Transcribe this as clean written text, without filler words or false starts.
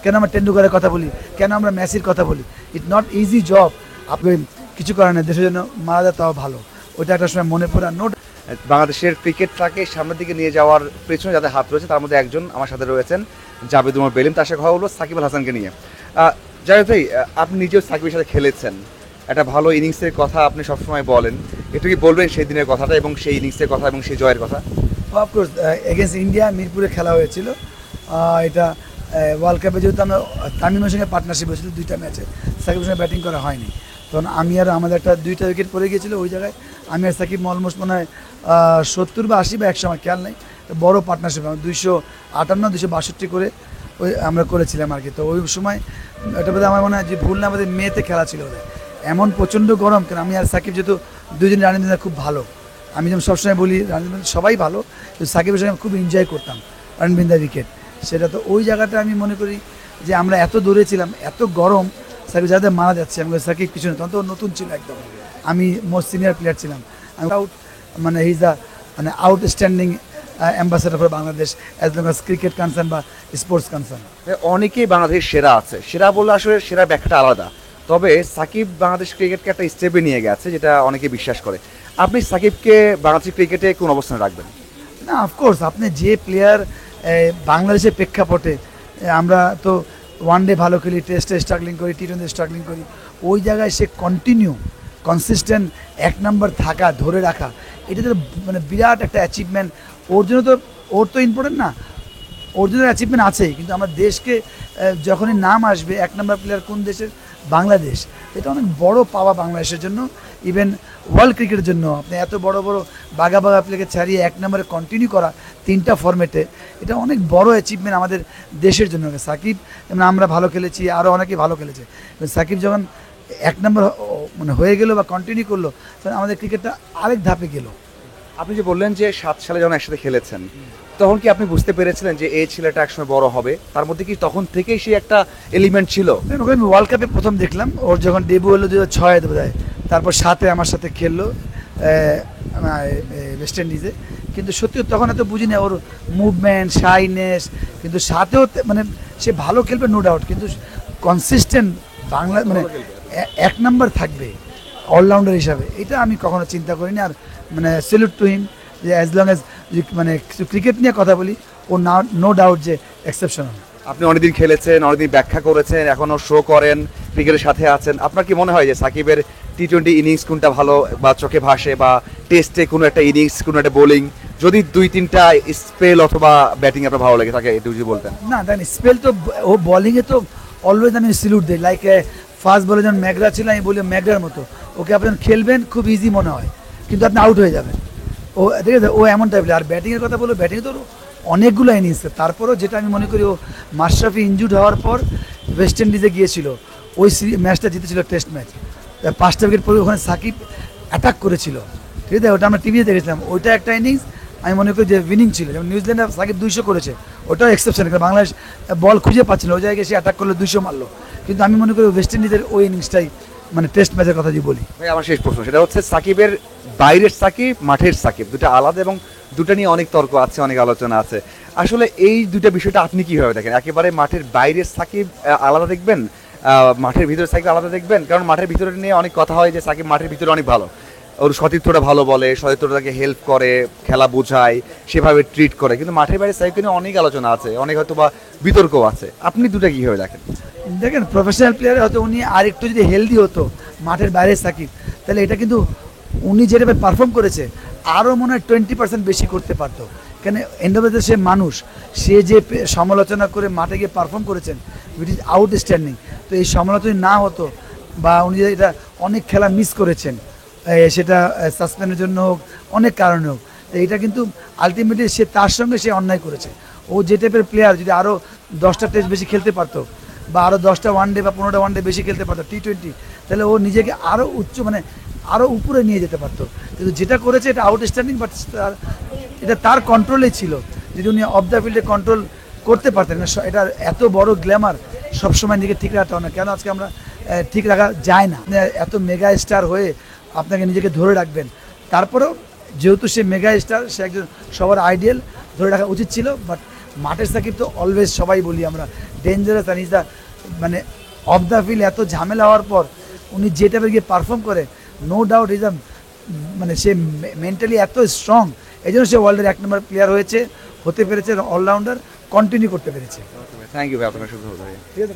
কেন আমরা টেন্ডুলকারের কথা বলি, কেন আমরা মেসির কথা বলি। ইট নট ইজি জব, আপনি কিছু করেন না, দেশের জন্য মারা যায় তাও ভালো, ওইটা একটা সময় মনে পড়ে। নোট বাংলাদেশের ক্রিকেটটাকে সামনের দিকে নিয়ে যাওয়ার পেছনে যাদের হাত রয়েছে তার মধ্যে একজন আমার সাথে রয়েছেন জাবেদ উমর বেলিম, তার সাথে কথা বলবো সাকিব আল হাসানকে নিয়ে। জাবেদ ভাই, আপনি নিজেও সাকিবের সাথে খেলেছেন, একটা ভালো ইনিংসের কথা আপনি সবসময় বলেন, একটু কি বলবেন সেই দিনের কথাটা এবং সেই ইনিংসের কথা এবং সেই জয়ের কথা? অফকোর্স এগেনস্ট ইন্ডিয়া মিরপুরে খেলা হয়েছিল, এটা ওয়ার্ল্ড কাপে যেহেতু আমরা তামিমের সঙ্গে পার্টনারশিপ হয়েছিল 2টা ম্যাচে, সাকিবের সঙ্গে ব্যাটিং করা হয়নি, তখন আমি আর আমাদের একটা 2টা উইকেট পড়ে গিয়েছিলো ওই জায়গায়। আমি আর সাকিব অলমোস্ট মনে হয় 70 বা 80 বা 100 আমার খেয়াল নেই, বড় পার্টনারশিপ 258 262 করে ওই আমরা করেছিলাম আর কি। তো ওই সময় এটা বোধহয় আমার মনে হয় যে ভুল না, আমাদের মেতে খেলা ছিল ওদের, এমন প্রচণ্ড গরম, কেন আমি আর সাকিব যেহেতু দুজন রানিং খুব ভালো, আমি যেমন সবসময় বলি রানিং সবাই ভালো, কিন্তু সাকিবের সঙ্গে খুব এনজয় করতাম রানবিন্দা উইকেট, সেটা তো ওই জায়গাটা আমি মনে করি যে আমরা এত দূরে ছিলাম, এত গরম, সাকিব যাদের মারা যাচ্ছে, আমি সাকিব পিছনে, তখন তো নতুন ছিল একদম, আমি মোস্ট সিনিয়র প্লেয়ার ছিলাম, আমি আউট মানে হি ইজ দ্য মানে outstanding ambassador for Bangladesh as long as cricket concern বা স্পোর্টস কনসার্ন। অনেকেই বাংলাদেশের সেরা আছে, সেরা বললে আসলে সেরা ব্যাখ্যাটা আলাদা, তবে সাকিব বাংলাদেশ ক্রিকেটকে একটা স্টেপে নিয়ে গেছে যেটা অনেকে বিশ্বাস করে। আপনি সাকিবকে বাংলাদেশ ক্রিকেটে কোন অবস্থানে রাখবেন? না, অফকোর্স আপনি যে প্লেয়ার বাংলাদেশের প্রেক্ষাপটে, আমরা তো ওয়ানডে ভালো খেলি, টেস্টে স্ট্রাগলিং করি, টি20 স্ট্রাগলিং করি, ওই জায়গায় সে কনসিস্টেন্ট 1 নম্বর থাকা, ধরে রাখা, এটা তো মানে বিরাট একটা অ্যাচিভমেন্ট। ওর জন্য তো, ওর তো ইম্পর্টেন্ট না, ওর জন্য অ্যাচিভমেন্ট আছেই, কিন্তু আমার দেশকে যখনই নাম আসবে 1 নম্বর প্লেয়ার কোন দেশের, বাংলাদেশ, এটা অনেক বড় পাওয়া বাংলাদেশের জন্য, ইভেন ওয়ার্ল্ড ক্রিকেটের জন্য। আপনি এত বড় বড় বাঘা প্লেয়ারকে ছাড়িয়ে 1 নম্বরে কন্টিনিউ করা 3টা ফরম্যাটে, এটা অনেক বড় অ্যাচিভমেন্ট আমাদের দেশের জন্য। সাকিব যেমন আমরা ভালো খেলেছি, আরও অনেকে ভালো খেলেছে, সাকিব যখন 1 নম্বর মানে হয়ে গেল বা কন্টিনিউ করলো, তখন আমাদের ক্রিকেটটা আরেক ধাপে গেল। আপনি যে বললেন যে 7 সালে যখন একসাথে খেলেছেন, তখন কি আপনি বুঝতে পেরেছিলেন যে এই ছেলেটা একসময় বড় হবে? তার মধ্যে কি তখন থেকেই সে একটা এলিমেন্ট ছিল? ওকে আমি ওয়ার্ল্ড কাপে প্রথম দেখলাম, ওর যখন ডেবিউ হলো 2006 বোধহয়, তারপর 7-এ আমার সাথে খেললো ওয়েস্ট ইন্ডিজে, কিন্তু সত্যি তখন এত বুঝি না ওর মুভমেন্ট, শাইনেস, কিন্তু 7-এও মানে সে ভালো খেলবে নো ডাউট, কিন্তু কনসিস্টেন্ট বাংলা মানে 1 নম্বর থাকবে অলরাউন্ডার হিসাবে, এটা আমি কখনো চিন্তা করিনি। আর মানে স্যালুট টু হিম, যে অ্যাজ লং অ্যাজ মানে ক্রিকেট নিয়ে কথা বলি, ও নো ডাউট যে এক্সেপশনাল। আপনি অনেকদিন খেলেছেন, অনেকদিন ব্যাখ্যা করেছেন, এখনও শো করেন, ক্রিকেটের সাথে আছেন, আপনার কি মনে হয় যে সাকিবের টি20 ইনিংস কোনটা ভালো বা চোখে ভাসে, বা টেস্টে কোনো একটা ইনিংস, কোনো একটা বোলিং, যদি 2-3টা স্পেল অথবা ব্যাটিং আপনার ভালো লাগে থাকে, একটু যদি বলতেন? না দেখেন, স্পেল তো ও বলিংয়ে তো অলওয়েজ আমি স্যালুট দিই, লাইক ফার্স্ট বলে যখন ম্যাগরা ছিল, আমি বলি ম্যাগরার মতো, ওকে আপনি খেলবেন খুব ইজি মনে হয়, কিন্তু আপনি আউট হয়ে যাবেন, ও ঠিক আছে, ও এমন টাইপের। আর ব্যাটিংয়ের কথা বলবো, ব্যাটিংয়ে তো অনেকগুলো ইনিংস, তারপরও যেটা আমি মনে করি, ও মাশরাফি ইনজুর্ড হওয়ার পর ওয়েস্ট ইন্ডিজে গিয়েছিল, ওই ম্যাচটা জিতেছিল টেস্ট ম্যাচ, 5টা উইকেট পরে ওখানে সাকিব অ্যাটাক করেছিল, ঠিক আছে, ওটা আমরা টিভিতে দেখেছিলাম, ওইটা একটা ইনিংস আমি মনে করি যে উইনিং ছিল। যেমন নিউজিল্যান্ডে সাকিব 200 করেছে, ওটাও এক্সেপশন, কারণ বাংলাদেশ বল খুঁজে পাচ্ছিল, ওই জায়গায় সে অ্যাটাক করলো, 200 মারলো, কিন্তু আমি মনে করি ওয়েস্ট ইন্ডিজের ওই ইনিংসটাই মানে টেস্ট ম্যাচের কথা যদি বলি। ভাই আমার শেষ প্রশ্ন, সেটা হচ্ছে সাকিবের বাইরের সাকিব, মাঠের সাকিব, দুটো আলাদা, এবং দুটো নিয়ে অনেক তর্ক আছে, অনেক আলোচনা আছে। আসলে এই দুটো বিষয়টা আপনি কিভাবে দেখেন? একেবারে মাঠের বাইরের সাকিব আলাদা দেখবেন, মাঠের ভিতরে সাকিব আলাদা দেখবেন? কারণ মাঠের ভিতরে নিয়ে অনেক কথা হয় যে সাকিব মাঠের ভিতরে অনেক ভালো, ওর সতীর্থটা ভালো বলে, সতীর্থটাকে হেল্প করে, খেলা বোঝায়, সেভাবে ট্রিট করে, কিন্তু মাঠের বাইরে সাকিবকে নিয়ে অনেক আলোচনা আছে, অনেক হয়তো বা বিতর্কও আছে। আপনি দুটো কীভাবে দেখেন? দেখেন, প্রফেশনাল প্লেয়ার হয়তো উনি আরেকটু যদি হেলদি হতো মাঠের বাইরে সাকিব, তাহলে এটা কিন্তু উনি যেভাবে পারফর্ম করেছে আরও মনে হয় 20% বেশি করতে পারতো, কেন এন্ড অফ দ্য ডে সে মানুষ, সে যে সমালোচনা করে মাঠে গিয়ে পারফর্ম করেছেন, উইট ইজ আউটস্ট্যান্ডিং। তো এই সমালোচনা না হতো, বা উনি যে এটা অনেক খেলা মিস করেছেন, সেটা সাসপেন্ডের জন্য হোক, অনেক কারণে হোক, তো এটা কিন্তু আলটিমেটলি সে তার সঙ্গে সে অন্যায় করেছে। ও যে টাইপের প্লেয়ার যদি আরও 10টা টেস্ট বেশি খেলতে পারতো, বা আরও 10টা ওয়ানডে বা 15টা ওয়ানডে বেশি খেলতে পারতো টি20, তাহলে ও নিজেকে আরও উচ্চ মানে আরও উপরে নিয়ে যেতে পারতো, কিন্তু যেটা করেছে এটা আউটস্ট্যান্ডিং, বাট এটা তার কন্ট্রোলে ছিল। যদি উনি অফ দ্য ফিল্ডে কন্ট্রোল করতে পারতেন না, এটা এত বড় গ্ল্যামার সবসময় নিজেকে ঠিক রাখতে হয় না, কেন আজকে আমরা ঠিক রাখা যায় না? এত মেগা স্টার হয়ে আপনাকে নিজেকে ধরে রাখবেন, তারপরেও যেহেতু সে মেগা স্টার, সে একজন সবার আইডিয়াল, ধরে রাখা উচিত ছিল, বাট মাঠের সাকিব তো অলওয়েজ সবাই বলি আমরা ডেঞ্জারাস, আর ইজ দ্য মানে অফ দ্য ফিল্ড এত ঝামেলা হওয়ার পর উনি যে টাইপের গিয়ে পারফর্ম করে, নো ডাউট ইজ মানে সে মেন্টালি এত স্ট্রং, এই জন্য সে ওয়ার্ল্ডের 1 নম্বর প্লেয়ার হতে পেরেছে, অলরাউন্ডার কন্টিনিউ করতে পেরেছে। থ্যাংক ইউ ভাই, আপনার শুভ ঠিক আছে।